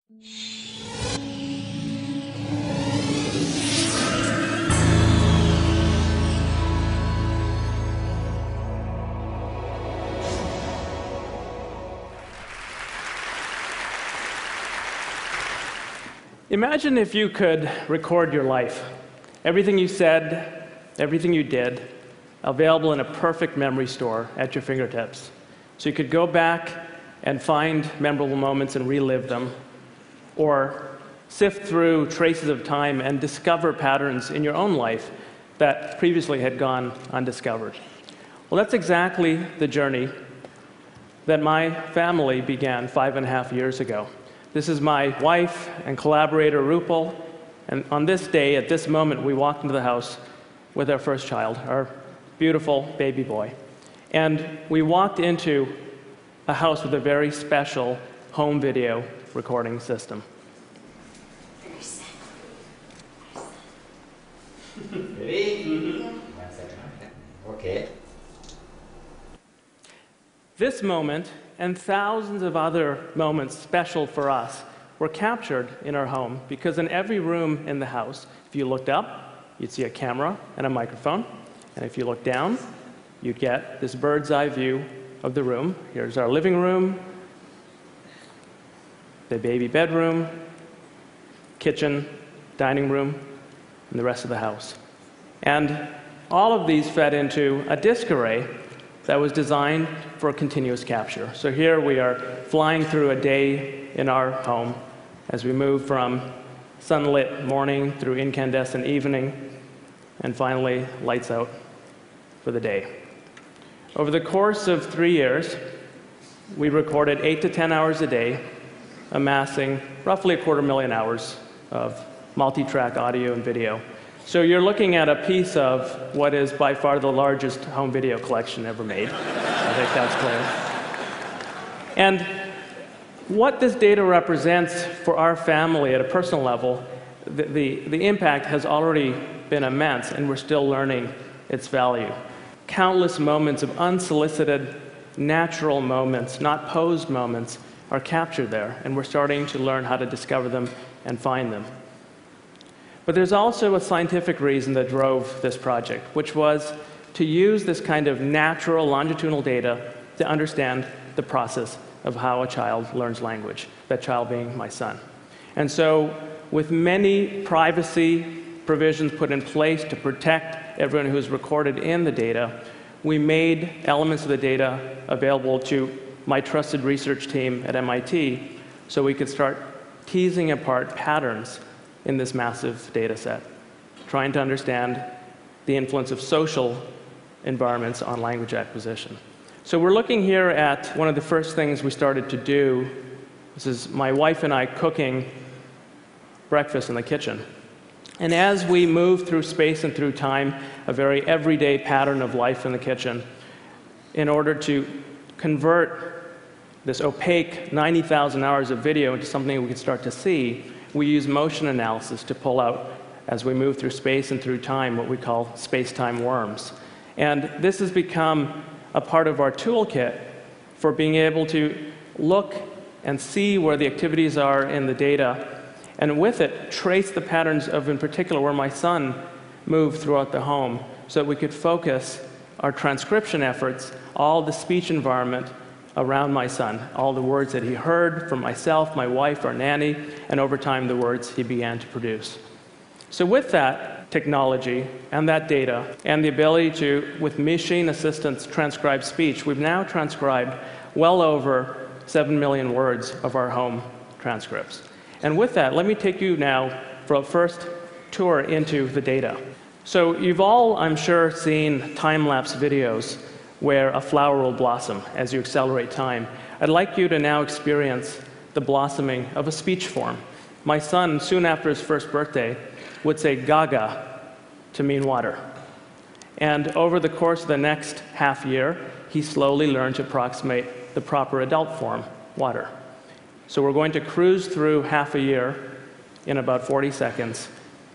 Imagine if you could record your life. Everything you said, everything you did, available in a perfect memory store at your fingertips. So you could go back and find memorable moments and relive them, or sift through traces of time and discover patterns in your own life that previously had gone undiscovered. Well, that's exactly the journey that my family began 5.5 years ago. This is my wife and collaborator, Rupal, and on this day, at this moment, we walked into the house with our first child, our beautiful baby boy. And we walked into a house with a very special home video recording system. Ready? Okay. This moment, and thousands of other moments special for us, were captured in our home because in every room in the house, if you looked up, you'd see a camera and a microphone. And if you look down, you'd get this bird's eye view of the room. Here's our living room, the baby bedroom, kitchen, dining room, and the rest of the house. And all of these fed into a disk array that was designed for continuous capture. So here we are flying through a day in our home as we move from sunlit morning through incandescent evening, and finally lights out for the day. Over the course of 3 years, we recorded 8 to 10 hours a day, amassing roughly 250,000 hours of multi-track audio and video. So you're looking at a piece of what is by far the largest home video collection ever made. I think that's clear. And what this data represents for our family at a personal level, the impact has already been immense, and we're still learning its value. Countless moments of unsolicited, natural moments, not posed moments, are captured there, and we're starting to learn how to discover them and find them. But there's also a scientific reason that drove this project, which was to use this kind of natural longitudinal data to understand the process of how a child learns language, that child being my son. And so, with many privacy provisions put in place to protect everyone who's recorded in the data, we made elements of the data available to my trusted research team at MIT so we could start teasing apart patterns in this massive data set, trying to understand the influence of social environments on language acquisition. So we're looking here at one of the first things we started to do. This is my wife and I cooking breakfast in the kitchen. And as we move through space and through time, a very everyday pattern of life in the kitchen, in order to convert this opaque 90,000 hours of video into something we could start to see, we use motion analysis to pull out, as we move through space and through time, what we call space-time worms. And this has become a part of our toolkit for being able to look and see where the activities are in the data, and with it, trace the patterns of, in particular, where my son moved throughout the home, so that we could focus our transcription efforts, all the speech environment around my son, all the words that he heard from myself, my wife, our nanny, and over time, the words he began to produce. So with that technology and that data and the ability to, with machine assistance, transcribe speech, we've now transcribed well over 7 million words of our home transcripts. And with that, let me take you now for a first tour into the data. So you've all, I'm sure, seen time-lapse videos where a flower will blossom as you accelerate time. I'd like you to now experience the blossoming of a speech form. My son, soon after his first birthday, would say gaga to mean water. And over the course of the next half year, he slowly learned to approximate the proper adult form, water. So we're going to cruise through half a year in about 40 seconds.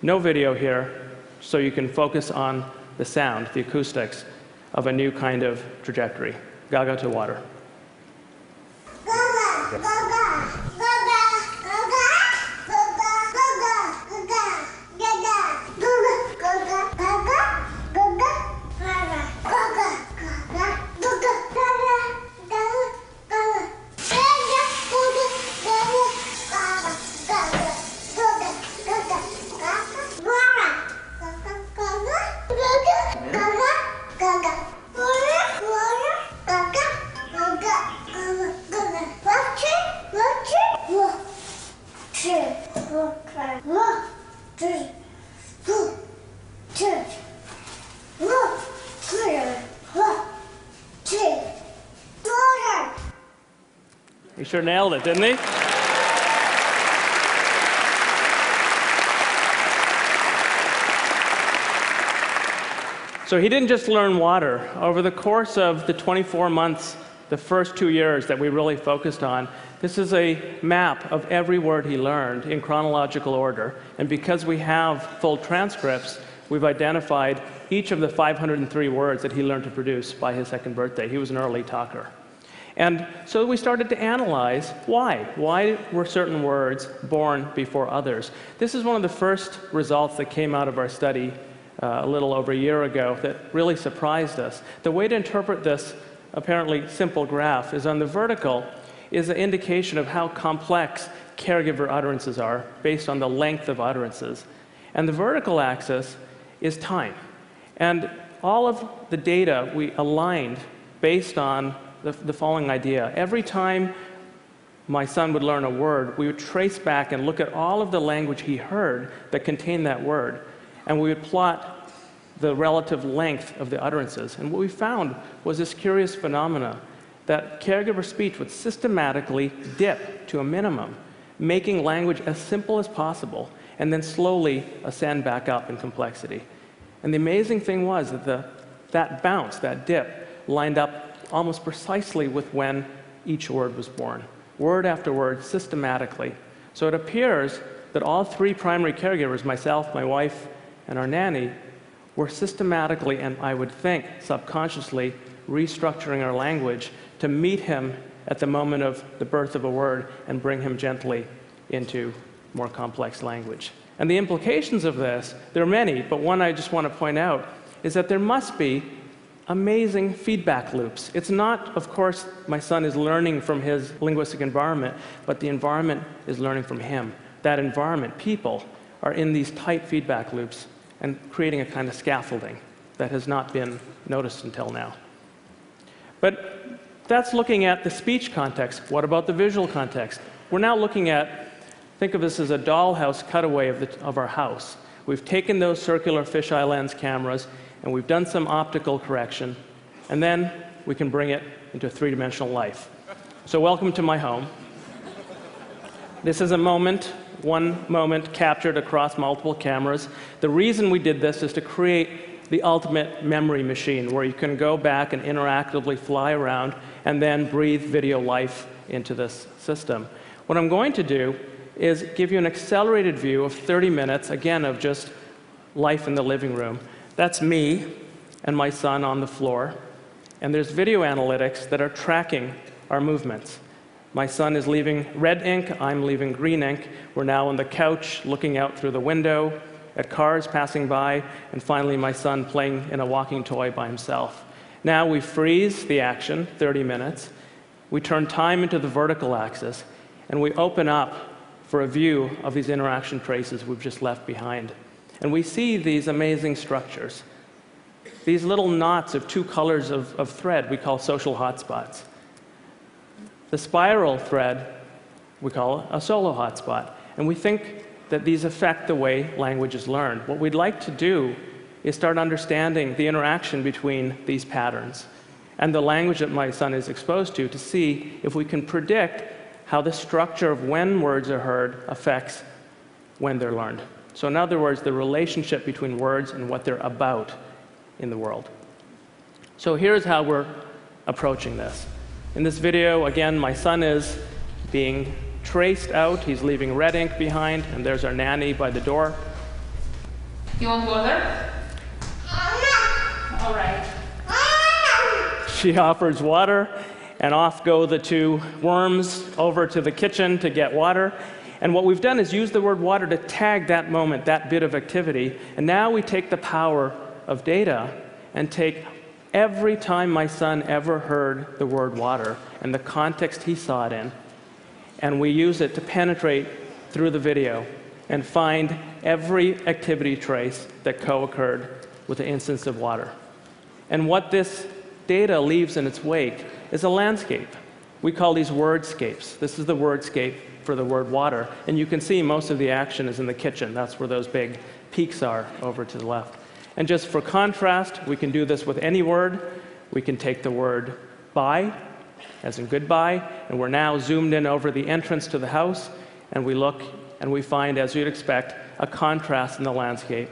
No video here, so you can focus on the sound, the acoustics, of a new kind of trajectory. Gaga to water. Gaga, gaga, gaga, gaga. He sure nailed it, didn't he? So he didn't just learn water. Over the course of the 24 months, the first 2 years that we really focused on, this is a map of every word he learned in chronological order. And because we have full transcripts, we've identified each of the 503 words that he learned to produce by his 2nd birthday. He was an early talker. And so we started to analyze why. Why were certain words born before others? This is one of the first results that came out of our study a little over a year ago that really surprised us. The way to interpret this apparently simple graph is on the vertical is an indication of how complex caregiver utterances are based on the length of utterances. And the vertical axis is time. And all of the data we aligned based on the following idea. Every time my son would learn a word, we would trace back and look at all of the language he heard that contained that word. And we would plot the relative length of the utterances. And what we found was this curious phenomena that caregiver speech would systematically dip to a minimum, making language as simple as possible, and then slowly ascend back up in complexity. And the amazing thing was that that bounce, that dip, lined up almost precisely with when each word was born, word after word, systematically. So it appears that all 3 primary caregivers, myself, my wife, and our nanny, were systematically, and I would think subconsciously, restructuring our language to meet him at the moment of the birth of a word and bring him gently into more complex language. And the implications of this, there are many, but one I just want to point out is that there must be amazing feedback loops. It's not, of course, my son is learning from his linguistic environment, but the environment is learning from him. That environment, people, are in these tight feedback loops and creating a kind of scaffolding that has not been noticed until now. But that's looking at the speech context. What about the visual context? We're now looking at, think of this as a dollhouse cutaway of our house. We've taken those circular fisheye lens cameras and we've done some optical correction, and then we can bring it into 3-dimensional life. So welcome to my home. This is a moment, one moment captured across multiple cameras. The reason we did this is to create the ultimate memory machine, where you can go back and interactively fly around and then breathe video life into this system. What I'm going to do is give you an accelerated view of 30 minutes, again, of just life in the living room. That's me and my son on the floor, and there's video analytics that are tracking our movements. My son is leaving red ink, I'm leaving green ink. We're now on the couch looking out through the window at cars passing by, and finally my son playing in a walking toy by himself. Now we freeze the action, 30 minutes. We turn time into the vertical axis, and we open up for a view of these interaction traces we've just left behind. And we see these amazing structures. These little knots of 2 colors of thread we call social hotspots. The spiral thread we call a solo hotspot. And we think that these affect the way language is learned. What we'd like to do is start understanding the interaction between these patterns and the language that my son is exposed to see if we can predict how the structure of when words are heard affects when they're learned. So in other words, the relationship between words and what they're about in the world. So here's how we're approaching this. In this video, again, my son is being traced out. He's leaving red ink behind, and there's our nanny by the door. You want water? All right. She offers water, and off go the 2 worms over to the kitchen to get water. And what we've done is use the word water to tag that moment, that bit of activity. And now we take the power of data and take every time my son ever heard the word water and the context he saw it in, and we use it to penetrate through the video and find every activity trace that co-occurred with the instance of water. And what this data leaves in its wake is a landscape. We call these wordscapes. This is the wordscape for the word water. And you can see most of the action is in the kitchen. That's where those big peaks are over to the left. And just for contrast, we can do this with any word. We can take the word bye, as in goodbye, and we're now zoomed in over the entrance to the house, and we look and we find, as you'd expect, a contrast in the landscape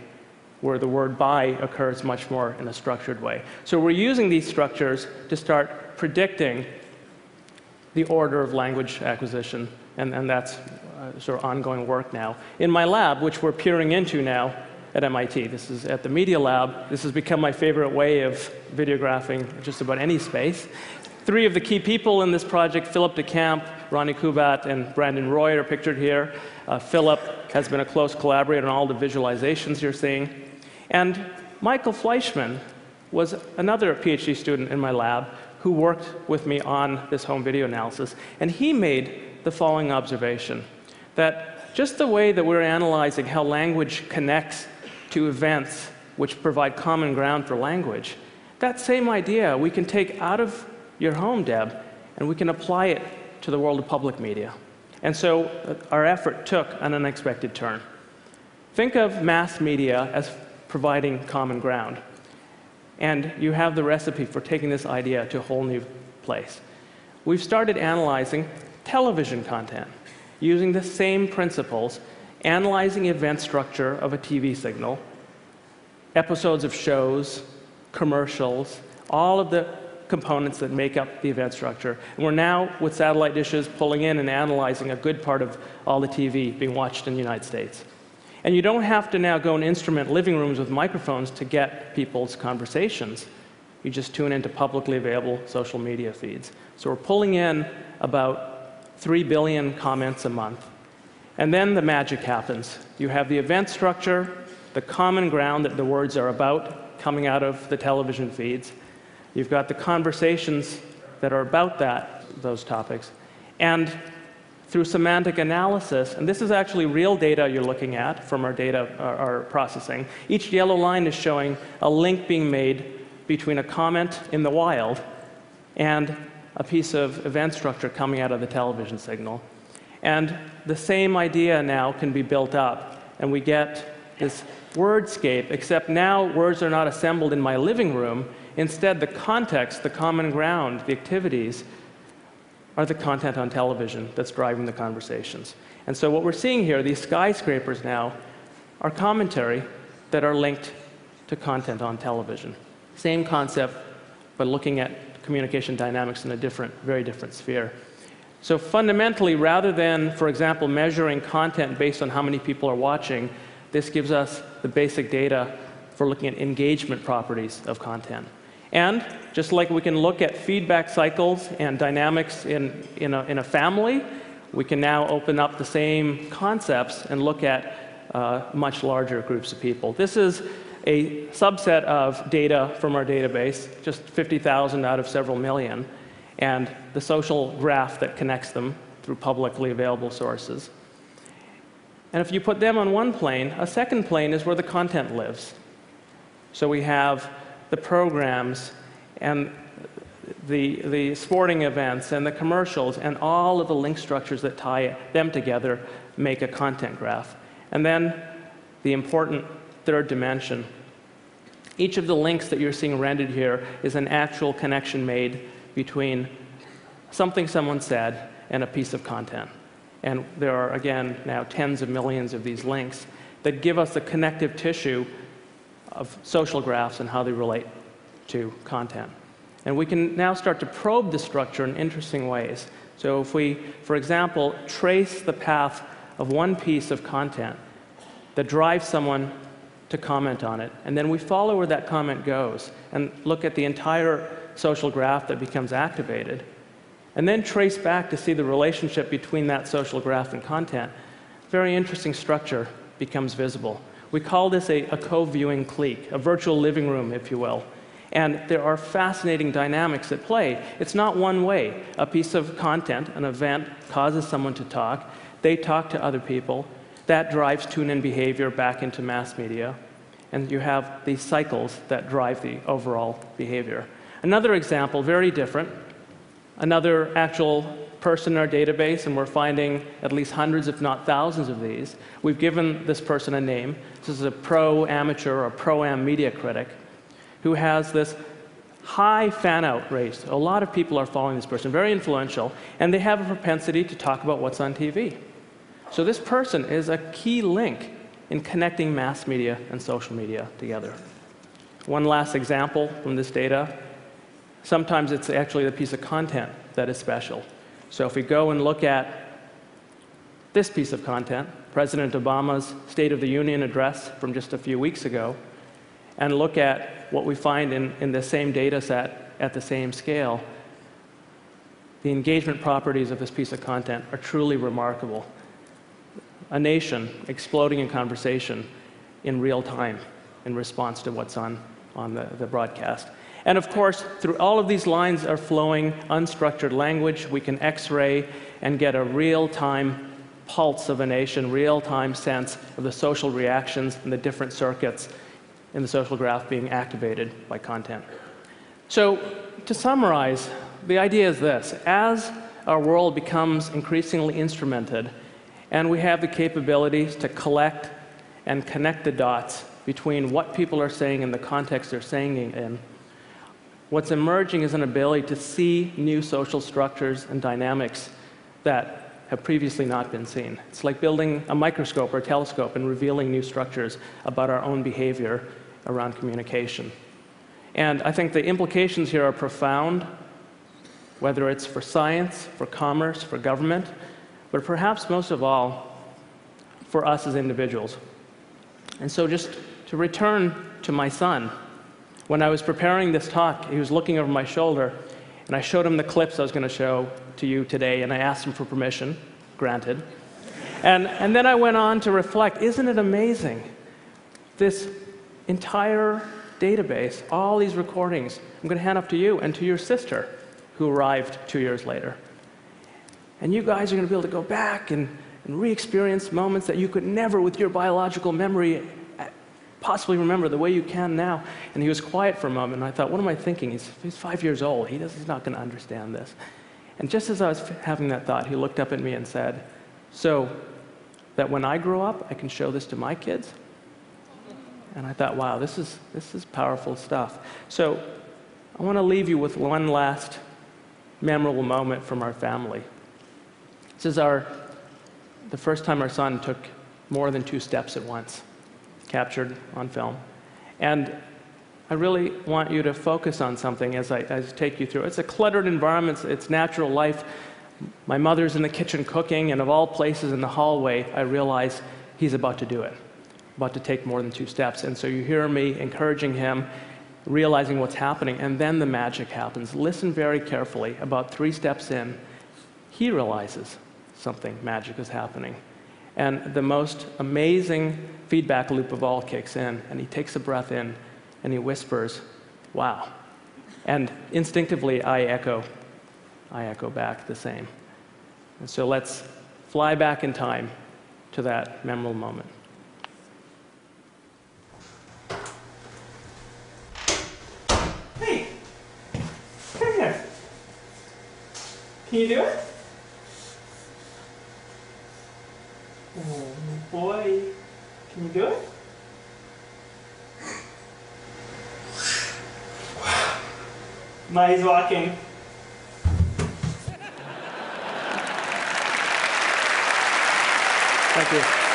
where the word bye occurs much more in a structured way. So we're using these structures to start predicting the order of language acquisition, and that's sort of ongoing work now. In my lab, which we're peering into now at MIT, this is at the Media Lab, this has become my favorite way of videographing just about any space. 3 of the key people in this project, Philip de Camp, Ronnie Kubat, and Brandon Roy, are pictured here. Philip has been a close collaborator on all the visualizations you're seeing. And Michael Fleischman was another PhD student in my lab who worked with me on this home video analysis. And he made the following observation, that just the way that we're analyzing how language connects to events which provide common ground for language, that same idea we can take out of your home, Deb, and we can apply it to the world of public media. And so our effort took an unexpected turn. Think of mass media as providing common ground. And you have the recipe for taking this idea to a whole new place. We've started analyzing television content using the same principles, analyzing event structure of a TV signal, episodes of shows, commercials, all of the components that make up the event structure. And we're now, with satellite dishes, pulling in and analyzing a good part of all the TV being watched in the United States. And you don't have to now go and instrument living rooms with microphones to get people's conversations. You just tune into publicly available social media feeds. So we're pulling in about 3 billion comments a month. And then the magic happens. You have the event structure, the common ground that the words are about coming out of the television feeds. You've got the conversations that are about those topics. And through semantic analysis, and this is actually real data you're looking at from our processing, each yellow line is showing a link being made between a comment in the wild and a piece of event structure coming out of the television signal. And the same idea now can be built up, and we get this wordscape, except now words are not assembled in my living room. Instead, the context, the common ground, the activities are the content on television that's driving the conversations. And so what we're seeing here, these skyscrapers now, are commentary that are linked to content on television. Same concept, but looking at communication dynamics in a very different sphere. So fundamentally, rather than, for example, measuring content based on how many people are watching, this gives us the basic data for looking at engagement properties of content. And just like we can look at feedback cycles and dynamics in a family, we can now open up the same concepts and look at much larger groups of people. This is a subset of data from our database, just 50,000 out of several million, and the social graph that connects them through publicly available sources. And if you put them on one plane, a second plane is where the content lives. So we have the programs and the sporting events and the commercials and all of the link structures that tie them together make a content graph. And then the important third dimension. Each of the links that you're seeing rendered here is an actual connection made between something someone said and a piece of content. And there are, again, now tens of millions of these links that give us a connective tissue of social graphs and how they relate to content. And we can now start to probe the structure in interesting ways. So if we, for example, trace the path of one piece of content that drives someone to comment on it, and then we follow where that comment goes and look at the entire social graph that becomes activated, and then trace back to see the relationship between that social graph and content, very interesting structure becomes visible. We call this a co-viewing clique, a virtual living room, if you will. And there are fascinating dynamics at play. It's not one way. A piece of content, an event, causes someone to talk. They talk to other people. That drives tune-in behavior back into mass media. And you have these cycles that drive the overall behavior. Another example, very different. another actual person in our database, and we're finding at least hundreds, if not thousands of these. We've given this person a name. This is a pro-amateur or pro-am media critic who has this high fan-out rate. A lot of people are following this person, very influential, and they have a propensity to talk about what's on TV. So this person is a key link in connecting mass media and social media together. One last example from this data. Sometimes it's actually the piece of content that is special. So if we go and look at this piece of content, President Obama's State of the Union address from just a few weeks ago, and look at what we find in the same data set at the same scale, the engagement properties of this piece of content are truly remarkable. A nation exploding in conversation in real time in response to what's on the broadcast. And of course, through all of these lines are flowing unstructured language. We can X-ray and get a real-time pulse of a nation, real-time sense of the social reactions and the different circuits in the social graph being activated by content. So to summarize, the idea is this. As our world becomes increasingly instrumented, and we have the capabilities to collect and connect the dots between what people are saying and the context they're saying it in, what's emerging is an ability to see new social structures and dynamics that have previously not been seen. It's like building a microscope or a telescope and revealing new structures about our own behavior around communication. And I think the implications here are profound, whether it's for science, for commerce, for government, but perhaps most of all, for us as individuals. And so just to return to my son, when I was preparing this talk, he was looking over my shoulder, and I showed him the clips I was going to show to you today, and I asked him for permission, granted. And then I went on to reflect, isn't it amazing? This entire database, all these recordings, I'm going to hand up to you and to your sister, who arrived 2 years later. And you guys are going to be able to go back and re-experience moments that you could never, with your biological memory, possibly remember the way you can now. And he was quiet for a moment, and I thought, what am I thinking? He's 5 years old. He's not going to understand this. And just as I was having that thought, he looked up at me and said, so that when I grow up, I can show this to my kids? And I thought, wow, this is powerful stuff. So I want to leave you with one last memorable moment from our family. This is the first time our son took more than 2 steps at once, captured on film. And I really want you to focus on something as I take you through. It's a cluttered environment, it's natural life. My mother's in the kitchen cooking, and of all places in the hallway, I realize he's about to do it, about to take more than 2 steps. And so you hear me encouraging him, realizing what's happening, and then the magic happens. Listen very carefully. About 3 steps in, he realizes something magic is happening. And the most amazing feedback loop of all kicks in, and he takes a breath in, and he whispers, wow. And instinctively, I echo back the same. And so let's fly back in time to that memorable moment. Hey, come here. Can you do it? Oh boy, can you do it? Now he's walking. Thank you.